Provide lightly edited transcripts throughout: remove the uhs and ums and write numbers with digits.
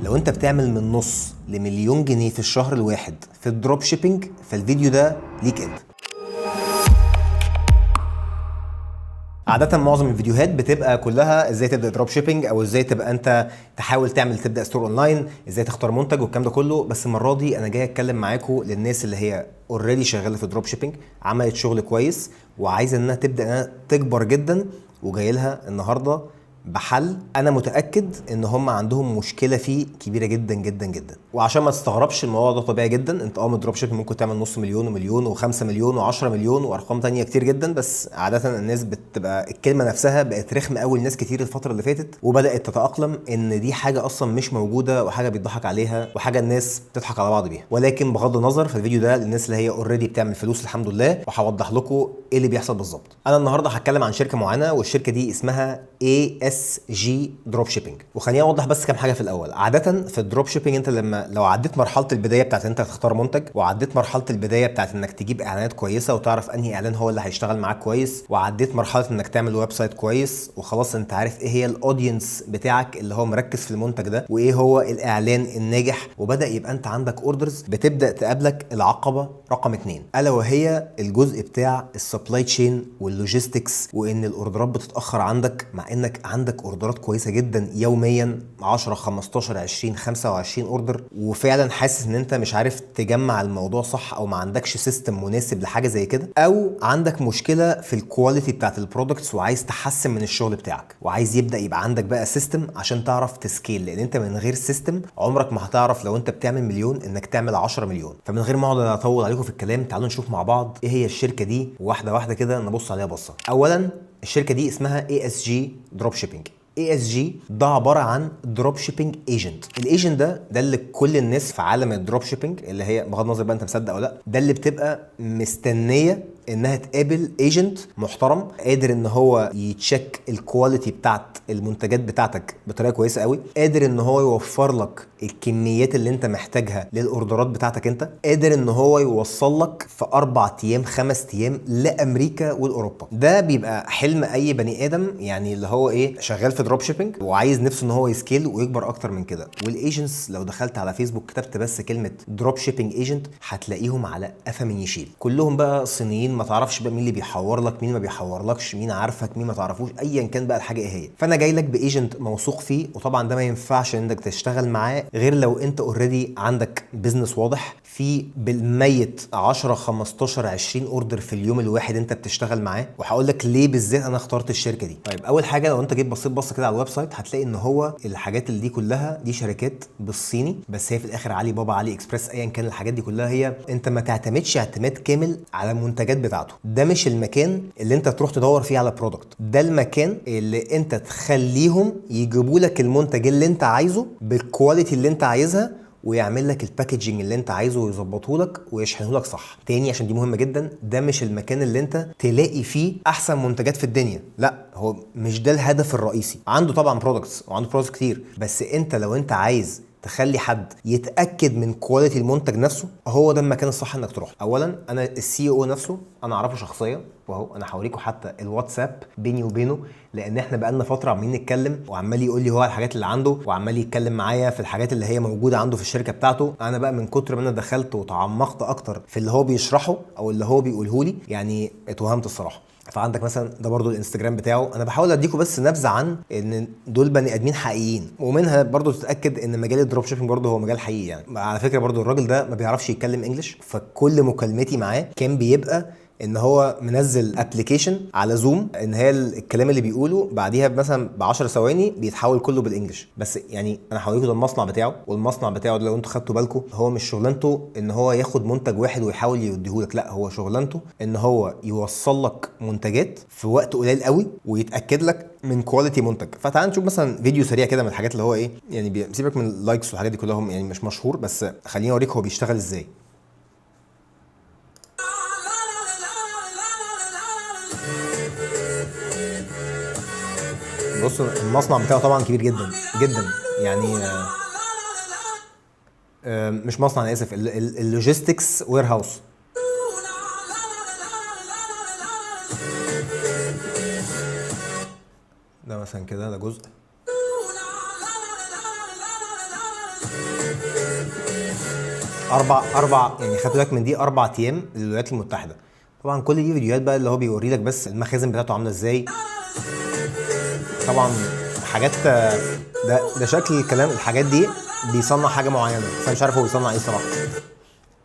لو انت بتعمل من نص لمليون جنيه في الشهر الواحد في الدروب شيبينج فالفيديو ده ليك انت. عادة معظم الفيديوهات بتبقى كلها ازاي تبدا دروب شيبينج او ازاي تبقى انت تحاول تبدا ستور اونلاين، ازاي تختار منتج والكلام ده كله. بس المره دي انا جاي اتكلم معاكم للناس اللي هي اوريدي شغاله في دروب شيبينج، عملت شغل كويس وعايزه انها تبدا انها تكبر جدا، وجاي لها النهارده بحل انا متاكد ان هم عندهم مشكله فيه كبيره جدا جدا جدا. وعشان ما تستغربش الموضوع ده طبيعي جدا، انت من دروب شيبينج ممكن تعمل نص مليون ومليون و5 مليون و10 مليون وارقام تانية كتير جدا، بس عاده الناس بتبقى الكلمه نفسها بقت رخمه قوي لناس كتير الفتره اللي فاتت، وبدات تتاقلم ان دي حاجه اصلا مش موجوده وحاجه بيضحك عليها وحاجه الناس بتضحك على بعض بيها. ولكن بغض النظر، فالفيديو ده للناس اللي هي اوريدي بتعمل فلوس الحمد لله، وهوضح لكم ايه اللي بيحصل بالظبط. انا النهارده هتكلم عن شركه معينه، والشركه دي اسمها ASG دروب شيبينج. وخليني اوضح بس كام حاجه في الاول. عاده في الدروب شيبينج انت لو عديت مرحله البدايه بتاعت انت تختار منتج، وعديت مرحله البدايه بتاعت انك تجيب اعلانات كويسه وتعرف انهي اعلان هو اللي هيشتغل معاك كويس، وعديت مرحله انك تعمل ويب سايت كويس، وخلاص انت عارف ايه هي الاودينس بتاعك اللي هو مركز في المنتج ده، وايه هو الاعلان الناجح، وبدا يبقى انت عندك اوردرز، بتبدا تقابلك العقبه رقم 2، الا وهي الجزء بتاع السبلاي تشين واللوجيستكس، وان الاوردرات بتتاخر عندك مع انك عندك اوردرات كويسه جدا يوميا 10 15 20 25 اوردر، وفعلا حاسس ان انت مش عارف تجمع الموضوع صح، او ما عندكش سيستم مناسب لحاجه زي كده، او عندك مشكله في الكواليتي بتاعت البرودكتس وعايز تحسن من الشغل بتاعك، وعايز يبدا يبقى عندك بقى سيستم عشان تعرف تسكيل، لان انت من غير سيستم عمرك ما هتعرف لو انت بتعمل مليون انك تعمل 10 مليون. فمن غير ما اقعد اطول عليكم في الكلام، تعالوا نشوف مع بعض ايه هي الشركه دي واحده واحده كده، نبص عليها بصه. اولا الشركه دي اسمها ASG دروب شيبينج. ASG ده عباره عن دروب شيبينج ايجنت. الايجنت ده اللي كل الناس في عالم الدروب شيبينج، اللي هي بغض النظر بقى انت مصدق او لا، ده اللي بتبقى مستنيه انها تقابل ايجنت محترم قادر ان هو يتشيك الكواليتي بتاعت المنتجات بتاعتك بطريقه كويسه قوي، قادر ان هو يوفر لك الكميات اللي انت محتاجها للاوردرات بتاعتك انت، قادر ان هو يوصل لك في 4 ايام 5 ايام لامريكا والاوروبا. ده بيبقى حلم اي بني ادم، يعني اللي هو ايه، شغال في دروب شيبينج وعايز نفسه ان هو يسكيل ويكبر اكتر من كده. والايجنتس لو دخلت على فيسبوك كتبت بس كلمه دروب شيبينج ايجنت هتلاقيهم على قفا من يشيل، كلهم بقى صينيين، ما تعرفش بقى مين اللي بيحور لك مين ما بيحورلكش، مين عارفك مين ما تعرفوش، ايا كان بقى الحاجه ايه هي. فانا جاي لك بايجنت موثوق فيه، وطبعا ده ما ينفعش انك تشتغل معاه غير لو انت اوريدي عندك بزنس واضح في بالميت 10 15 20 اوردر في اليوم الواحد انت بتشتغل معاه. وهقول لك ليه بالذات انا اخترت الشركه دي. طيب اول حاجه، لو انت جيت بصيت بصه كده على الويب سايت هتلاقي ان هو الحاجات اللي دي كلها دي شركات بالصيني، بس هي في الاخر علي بابا علي اكسبريس ايا كان، الحاجات دي كلها هي انت ما تعتمدش اعتماد كامل على المنتجات بتاعته. ده مش المكان اللي انت تروح تدور فيه على برودكت، ده المكان اللي انت تخليهم يجيبوا لك المنتج اللي انت عايزه بالكواليتي اللي انت عايزها، ويعمل لك الباكجينج اللي انت عايزه ويظبطه لك ويشحنه لك صح. تاني عشان دي مهمه جدا، ده مش المكان اللي انت تلاقي فيه احسن منتجات في الدنيا، لا هو مش ده الهدف الرئيسي. عنده طبعا برودكتس وعنده برودكتس كتير، بس انت لو انت عايز تخلي حد يتاكد من كواليتي المنتج نفسه، هو ده المكان الصح انك تروح. اولا انا السي او نفسه انا اعرفه شخصيا، وهو انا هوريكم حتى الواتساب بيني وبينه، لان احنا بقالنا فتره عمالين نتكلم، وعمال يقول لي هو الحاجات اللي عنده، وعمال يتكلم معايا في الحاجات اللي هي موجوده عنده في الشركه بتاعته. انا بقى من كتر ما انا دخلت وتعمقت اكتر في اللي هو بيشرحه او اللي هو بيقوله لي، يعني اتوهمت الصراحه. فعندك مثلا ده برضو الانستجرام بتاعه، انا بحاول اديكم بس نبذه عن ان دول بني ادمين حقيقيين، ومنها برضو تتاكد ان مجال الدروب شيبنج برضو هو مجال حقيقي. يعني على فكره برضو الراجل ده ما بيعرفش يتكلم انجلش، فكل مكالمتي معاه كان بيبقى ان هو منزل ابلكيشن على زوم، ان هي الكلام اللي بيقوله بعديها مثلا ب 10 ثواني بيتحول كله بالانجلش. بس يعني انا هوريكم ده المصنع بتاعه، والمصنع بتاعه لو انتوا خدتوا بالكم هو مش شغلانته ان هو ياخد منتج واحد ويحاول يديهولك، لا هو شغلانته ان هو يوصل لك منتجات في وقت قليل قوي ويتاكد لك من كواليتي منتج. فتعال نشوف مثلا فيديو سريع كده من الحاجات اللي هو ايه، يعني سيبك من اللايكس والحاجات دي كلها، هم يعني مش مشهور، بس خليني اوريك هو بيشتغل ازاي. بص المصنع بتاعه طبعا كبير جدا جدا، يعني مش مصنع، انا اسف، اللوجيستكس وير هاوس. ده مثلا كده ده جزء. اربع يعني خدت بالك من دي 4 ايام للولايات المتحده. طبعا كل دي فيديوهات بقى اللي هو بيوري لك بس المخازن بتاعته عامله ازاي. طبعا حاجات ده شكل الكلام. الحاجات دي بيصنع حاجه معينه بس انا مش عارف هو بيصنع ايه صراحه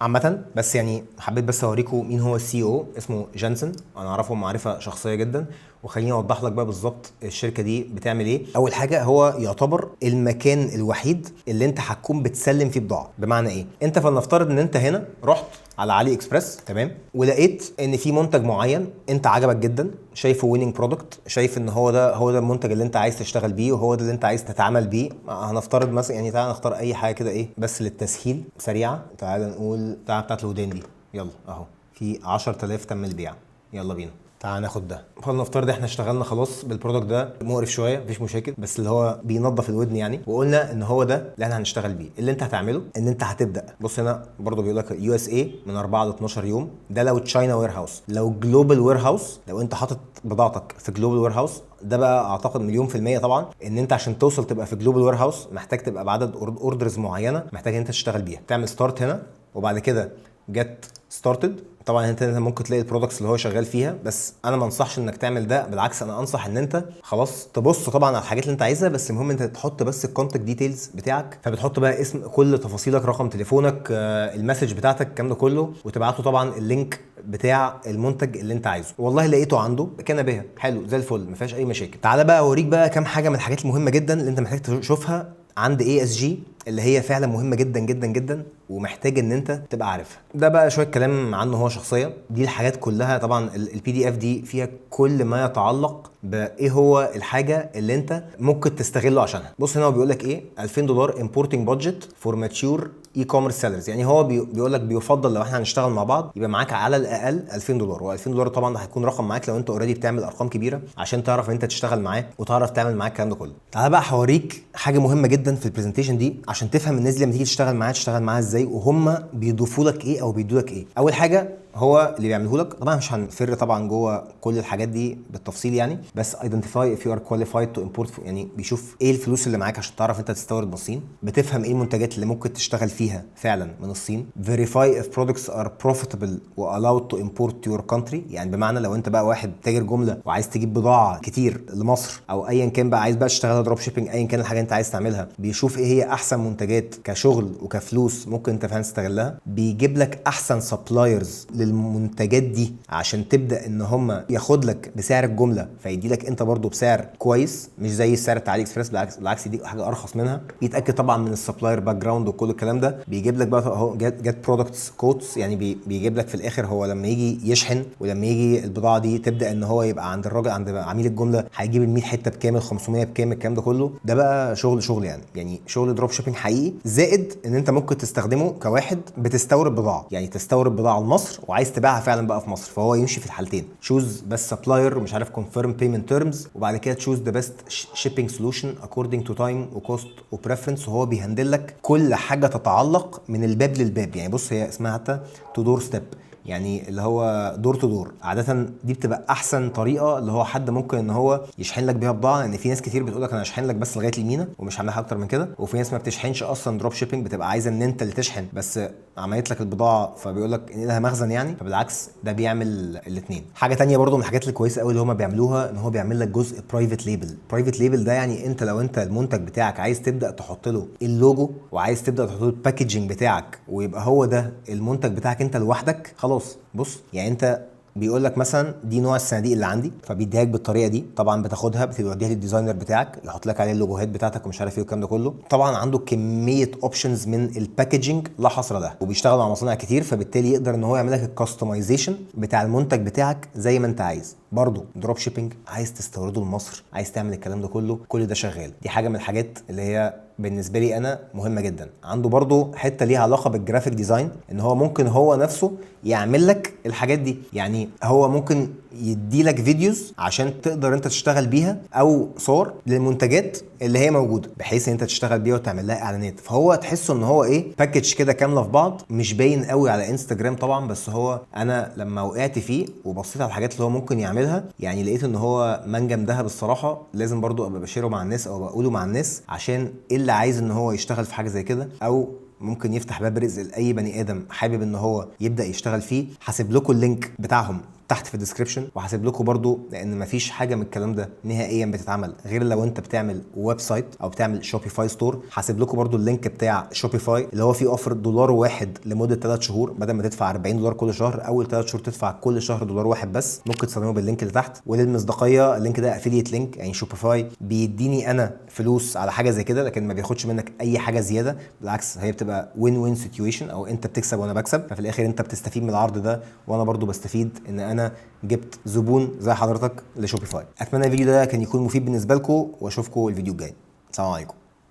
عامة. بس يعني حبيت بس اوريكم مين هو السي او. اسمه جانسون، انا اعرفه معرفة شخصية جدا، وخليني اوضح لك بقى بالظبط الشركة دي بتعمل ايه. اول حاجة هو يعتبر المكان الوحيد اللي انت هتكون بتسلم فيه بضاعة. بمعنى ايه؟ انت فلنفترض ان انت هنا رحت على علي اكسبريس، تمام، ولقيت ان في منتج معين انت عجبك جدا، شايفه ويننج برودكت، شايف ان هو ده المنتج اللي انت عايز تشتغل بيه وهو ده اللي انت عايز تتعامل بيه. هنفترض مثلا يعني تعالى نختار اي حاجه كده ايه بس للتسهيل سريعه. تعالى نقول بتاعت الودان دي، يلا اهو في 10000 تم البيع، يلا بينا تعال ناخد ده. فلنفترض احنا اشتغلنا خلاص بالبرودكت ده، مقرف شويه مفيش مشاكل بس اللي هو بينظف الودن يعني، وقلنا ان هو ده اللي احنا هنشتغل بيه. اللي انت هتعمله ان انت هتبدا، بص هنا برضو بيقول لك يو اس اي من 4 ل 12 يوم، ده لو تشاينا وير هاوس. لو جلوبال وير هاوس، لو انت حاطط بضاعتك في جلوبال وير هاوس، ده بقى اعتقد مليون في المية طبعا ان انت عشان توصل تبقى في جلوبال وير هاوس محتاج تبقى بعدد اوردرز معينه محتاج انت تشتغل بيها. تعمل ستارت هنا وبعد كده جت ستارتد. طبعا انت ممكن تلاقي البرودكتس اللي هو شغال فيها، بس انا ما انصحش انك تعمل ده، بالعكس انا انصح ان انت خلاص تبص طبعا على الحاجات اللي انت عايزها، بس المهم انت تحط بس الكونتاكت ديتيلز بتاعك. فبتحط بقى اسم، كل تفاصيلك، رقم تليفونك، المسج بتاعتك، الكلام ده كله، وتبعته طبعا اللينك بتاع المنتج اللي انت عايزه. والله لقيته عنده كان بها حلو زي الفل ما فيهاش اي مشاكل. تعالى بقى اوريك بقى كام حاجه من الحاجات المهمه جدا اللي انت محتاج تشوفها عند اي اس جي، اللي هي فعلا مهمه جدا جدا جدا ومحتاج ان انت تبقى عارفها. ده بقى شويه كلام عنه هو شخصيه. دي الحاجات كلها طبعا البي دي اف دي فيها كل ما يتعلق بايه هو الحاجه اللي انت ممكن تستغله عشانها. بص هنا هو بيقول لك ايه، $2000 importing budget for mature اي كوميرس سيلرز. يعني هو بيقول لك بيفضل لو احنا هنشتغل مع بعض يبقى معاك على الاقل $2000. و$2000 طبعا ده هيكون رقم معاك لو انت اوريدي بتعمل ارقام كبيره عشان تعرف انت تشتغل معاه وتعرف تعمل معاه الكلام ده كله. تعالى بقى هوريك حاجه مهمه جدا في البرزنتيشن دي عشان تفهم الناس دي لما تيجي تشتغل معاها ازاي، وهم بيضيفوا لك ايه او بيدوا لك ايه. اول حاجه هو اللي بيعمله لك، طبعا مش هنفر طبعا جوه كل الحاجات دي بالتفصيل يعني، بس identify if you are qualified to import، يعني بيشوف ايه الفلوس اللي معاك عشان تعرف انت تستورد من الصين. بتفهم ايه المنتجات اللي ممكن تشتغل فيها فعلا من الصين. verify if products are profitable و allowed to import to your country. يعني بمعنى لو انت بقى واحد تاجر جمله وعايز تجيب بضاعه كتير لمصر او ايا كان بقى، عايز بقى تشتغلها دروب شيبنج، ايا كان الحاجه انت عايز تعملها، بيشوف ايه هي احسن منتجات كشغل وكفلوس ممكن انت فعلا تستغلها. بيجيب لك احسن سبلايرز للمنتجات دي عشان تبدا ان هم ياخد لك بسعر الجمله فيدي لك انت برضو بسعر كويس، مش زي السعر بتاع علي اكسبريس، بالعكس يديك حاجه ارخص منها. يتاكد طبعا من السبلاير باك جراوند وكل الكلام ده. بيجيب لك بقى اهو جت برودكتس كوتس، يعني بيجيب لك في الاخر هو لما يجي يشحن ولما يجي البضاعه دي تبدا ان هو يبقى عند الراجل، عند عميل الجمله، هيجيب ال 100 حته بكام، ال 500 بكام، الكلام ده كله. ده بقى شغل يعني شغل دروب شيبنج حقيقي. زائد ان انت ممكن تستخدمه كواحد بتستورد بضاعه، يعني تستورد بضاعه لمصر وعايز تبيعها فعلا بقى في مصر، فهو يمشي في الحالتين. تشوز بس سبلاير مش عارف كونفيرم بيمنت تيرمز، وبعد كده تشوز ذا بيست شيبنج سولوشن اكوردنج تو تايم وكوست وبريفرنس. وهو بيهندل لك كل حاجه تتعلق من الباب للباب. يعني بص هي اسمها حتى تو دور ستيب، يعني اللي هو دور تو دور. عاده دي بتبقى احسن طريقه اللي هو حد ممكن ان هو يشحن لك بيها بضاعه، لان في ناس كتير بتقول لك انا هشحن لك بس لغايه المينا ومش هعمل حاجه اكتر من كده، وفي ناس ما بتشحنش اصلا دروب شيبنج، بتبقى عايزه ان انت اللي تشحن بس عملت لك البضاعه، فبيقول لك ان لها مخزن يعني. فبالعكس ده بيعمل الاثنين. حاجه تانية برضو من الحاجات الكويسه قوي اللي هم بيعملوها ان هو بيعمل لك جزء برايفت ليبل. برايفت ليبل ده يعني انت لو انت المنتج بتاعك عايز تبدا تحط له اللوجو وعايز تبدا تحط له الباكجينج بتاعك ويبقى هو ده المنتج بتاعك انت لوحدك، خلاص بص يعني انت بيقول لك مثلا دي نوع الصناديق اللي عندي، فبيديها لك بالطريقه دي. طبعا بتاخدها بتوديها للديزاينر بتاعك يحط لك عليه اللوجوهات بتاعتك ومش عارف ايه والكلام ده كله. طبعا عنده كميه اوبشنز من الباكجينج لا حصر لها، وبيشتغل مع مصانع كتير، فبالتالي يقدر ان هو يعمل لك الكاستمايزيشن بتاع المنتج بتاعك زي ما انت عايز. برضه دروب شيبنج، عايز تستورده لمصر، عايز تعمل الكلام ده كله، كل ده شغال. دي حاجه من الحاجات اللي هي بالنسبه لي انا مهمه جدا. عنده برضو حته ليها علاقه بالجرافيك ديزاين، ان هو ممكن هو نفسه يعمل لك الحاجات دي. يعني هو ممكن يديلك فيديوز عشان تقدر انت تشتغل بيها او صور للمنتجات اللي هي موجوده، بحيث ان انت تشتغل بيها وتعمل لها اعلانات. فهو تحسه ان هو ايه، باكج كده كامله في بعض، مش باين قوي على انستجرام طبعا، بس هو انا لما وقعت فيه وبصيت على الحاجات اللي هو ممكن يعملها يعني لقيت ان هو منجم ذهب الصراحه. لازم برضو ابقى بشيره مع الناس او بقوله مع الناس، عشان اللي عايز ان هو يشتغل في حاجه زي كده او ممكن يفتح باب رزق لاي بني ادم حابب ان هو يبدا يشتغل فيه. هسيب لكم اللينك بتاعهم تحت في الديسكربشن، وهسيب لكم برضو، لان مفيش حاجه من الكلام ده نهائيا بتتعمل غير لو انت بتعمل ويب سايت او بتعمل شوبيفاي ستور. هسيب لكم برضو اللينك بتاع شوبيفاي اللي هو فيه اوفر دولار واحد لمده 3 شهور، بدل ما تدفع 40 دولار كل شهر، اول 3 شهور تدفع كل شهر دولار واحد بس. ممكن تستخدمه باللينك اللي تحت. وللمصداقيه اللينك ده افيليت لينك، يعني شوبيفاي بيديني انا فلوس على حاجه زي كده، لكن ما بياخدش منك اي حاجه زياده، بالعكس هي بتبقى وين وين سيتويشن، او انت بتكسب وانا بكسب. ففي الاخر انت بتستفيد من العرض ده وانا برضو بستفيد ان انا جبت زبون زي حضرتك لشوبيفاي. اتمنى الفيديو ده كان يكون مفيد بالنسبه لكم، واشوفكم الفيديو الجاي. السلام عليكم.